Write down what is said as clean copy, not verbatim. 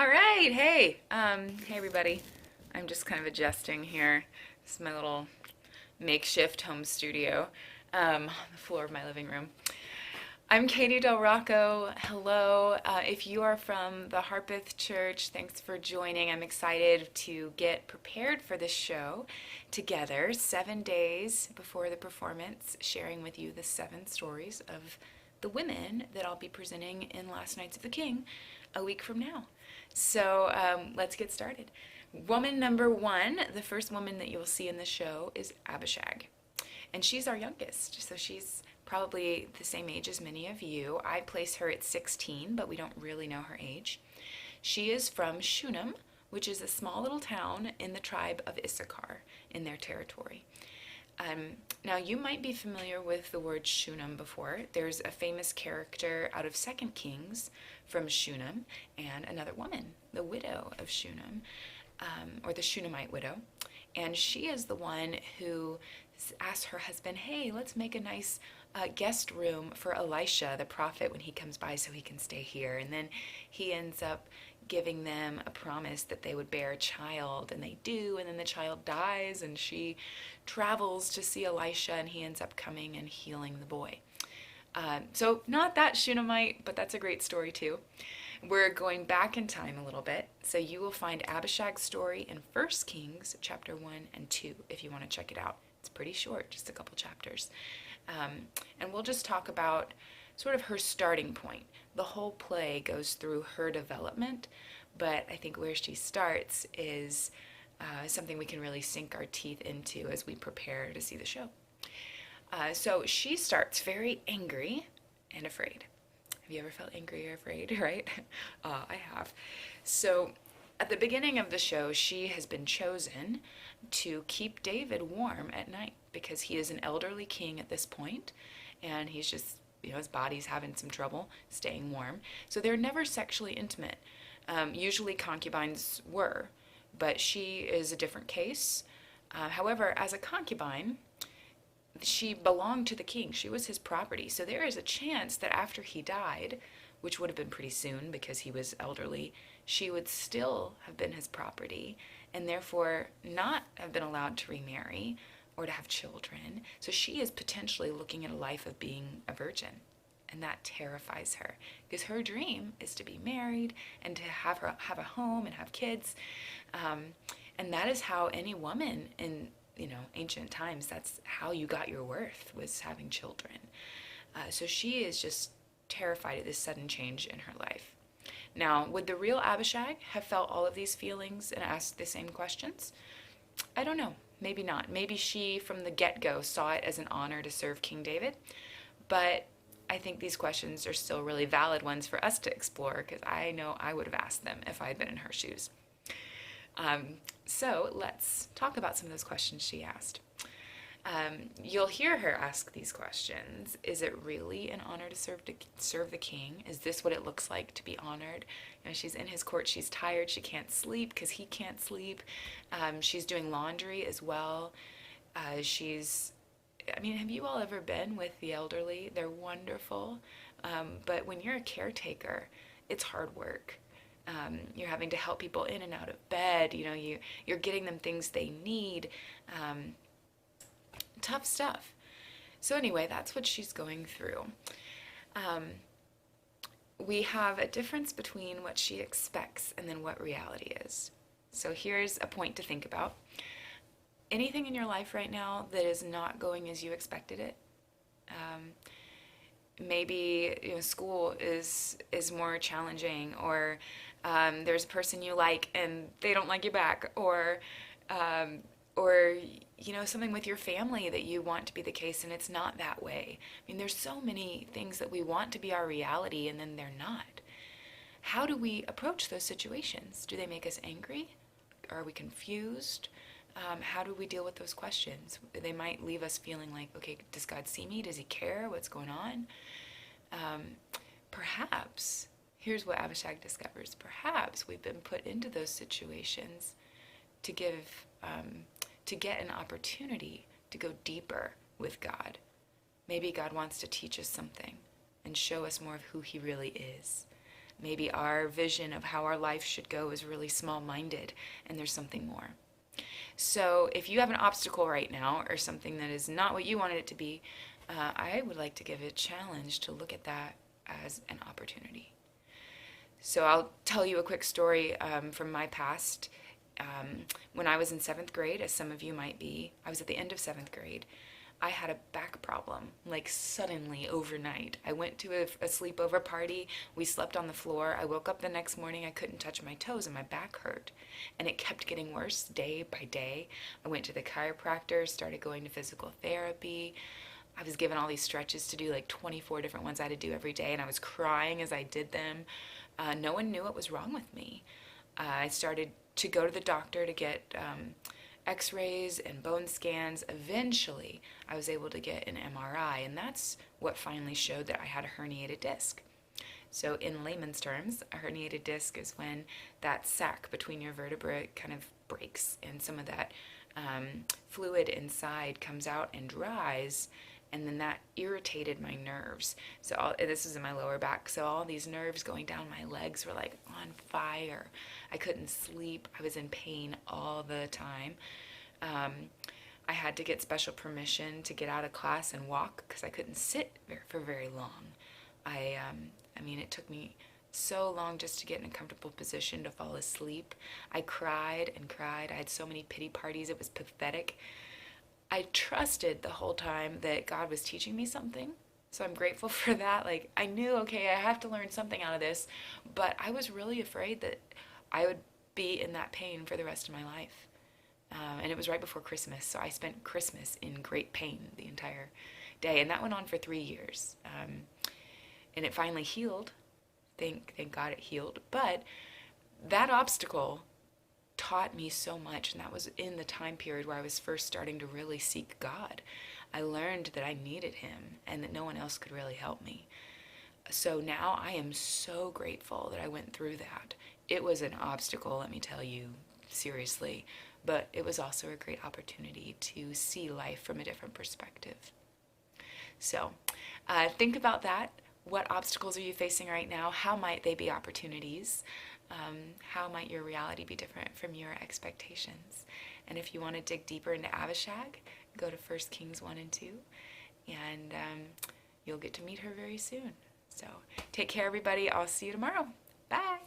All right, hey everybody. I'm just kind of adjusting here. This is my little makeshift home studio on the floor of my living room. I'm Katie Del Rocco. Hello. If you are from the Harpeth Church, thanks for joining. I'm excited to get prepared for this show together 7 days before the performance, sharing with you the 7 stories of the women that I'll be presenting in Last Nights of the King a week from now. So let's get started. Woman number 1, the first woman that you will see in the show, is Abishag. And she's our youngest, so she's probably the same age as many of you. I place her at 16, but we don't really know her age. She is from Shunam, which is a small little town in the tribe of Issachar in their territory. Now, you might be familiar with the word Shunam before. There's a famous character out of 2 Kings from Shunam, and another woman, the Widow of Shunam, or the Shunammite widow. And she is the one who asked her husband, hey, let's make a nice guest room for Elisha, the prophet, when he comes by so he can stay here. And then he ends up giving them a promise that they would bear a child, and they do, and then the child dies, and she travels to see Elisha, and he ends up coming and healing the boy. So not that Shunammite, but that's a great story too. We're going back in time a little bit, so you will find Abishag's story in 1 Kings chapter 1 and 2 if you want to check it out. It's pretty short, just a couple chapters. And we'll just talk about sort of her starting point. The whole play goes through her development, but I think where she starts is something we can really sink our teeth into as we prepare to see the show. So she starts very angry and afraid. Have you ever felt angry or afraid, right? I have. So at the beginning of the show, she has been chosen to keep David warm at night because he is an elderly king at this point, and he's just, his body's having some trouble staying warm. So they're never sexually intimate. Usually concubines were, but she is a different case. However, as a concubine, she belonged to the king. She was his property. So there is a chance that after he died, which would have been pretty soon because he was elderly, she would still have been his property and therefore not have been allowed to remarry or to have children. So she is potentially looking at a life of being a virgin, and that terrifies her because her dream is to be married and to have a home and have kids. And that is how any woman in ancient times, that's how you got your worth, was having children. So she is just terrified at this sudden change in her life. Now, would the real Abishag have felt all of these feelings and asked the same questions? I don't know. Maybe not. Maybe she, from the get-go, saw it as an honor to serve King David. But I think these questions are still really valid ones for us to explore because I know I would have asked them if I had been in her shoes. So let's talk about some of those questions she asked. You'll hear her ask these questions. Is it really an honor to serve the king? Is this what it looks like to be honored? She's in his court. She's tired. She can't sleep because he can't sleep. She's doing laundry as well. Have you all ever been with the elderly? They're wonderful. But when you're a caretaker, it's hard work. You're having to help people in and out of bed. You're getting them things they need. Tough stuff. So anyway, that's what she's going through. We have a difference between what she expects and then what reality is. So here's a point to think about. Anything in your life right now that is not going as you expected it? Maybe school is more challenging, or there's a person you like and they don't like you back, or something with your family that you want to be the case and it's not that way. There's so many things that we want to be our reality and then they're not. How do we approach those situations? Do they make us angry? Are we confused? How do we deal with those questions? They might leave us feeling like, okay, does God see me? Does he care? What's going on? Perhaps, here's what Abishag discovers, perhaps we've been put into those situations to get an opportunity to go deeper with God. Maybe God wants to teach us something and show us more of who he really is. Maybe our vision of how our life should go is really small-minded, and there's something more. So if you have an obstacle right now or something that is not what you wanted it to be, I would like to give it a challenge to look at that as an opportunity. So I'll tell you a quick story from my past. When I was in 7th grade, as some of you might be, I was at the end of 7th grade. I had a back problem, like suddenly overnight. I went to a sleepover party. We slept on the floor. I woke up the next morning. I couldn't touch my toes and my back hurt. And it kept getting worse day by day. I went to the chiropractor, started going to physical therapy. I was given all these stretches to do, like 24 different ones I had to do every day, and I was crying as I did them. No one knew what was wrong with me. I started to go to the doctor to get x-rays and bone scans. Eventually, I was able to get an MRI, and that's what finally showed that I had a herniated disc. So in layman's terms, a herniated disc is when that sac between your vertebrae kind of breaks, and some of that fluid inside comes out and dries, and then that irritated my nerves. So this is in my lower back, so all these nerves going down my legs were like on fire. I couldn't sleep. I was in pain all the time. I had to get special permission to get out of class and walk because I couldn't sit for very long. I mean, it took me so long just to get in a comfortable position to fall asleep. I cried and cried. I had so many pity parties. It was pathetic. I trusted the whole time that God was teaching me something, so I'm grateful for that. Like, I knew, okay, I have to learn something out of this, but I was really afraid that I would be in that pain for the rest of my life. And it was right before Christmas, so I spent Christmas in great pain the entire day, and that went on for 3 years. And it finally healed. Thank God it healed. But that obstacle taught me so much, and that was in the time period where I was first starting to really seek God. I learned that I needed him and that no one else could really help me. So now I am so grateful that I went through that. It was an obstacle, let me tell you, seriously, but it was also a great opportunity to see life from a different perspective. So think about that. What obstacles are you facing right now? How might they be opportunities? How might your reality be different from your expectations? And if you want to dig deeper into Abishag, go to 1 Kings 1 and 2, and you'll get to meet her very soon. So take care, everybody. I'll see you tomorrow. Bye.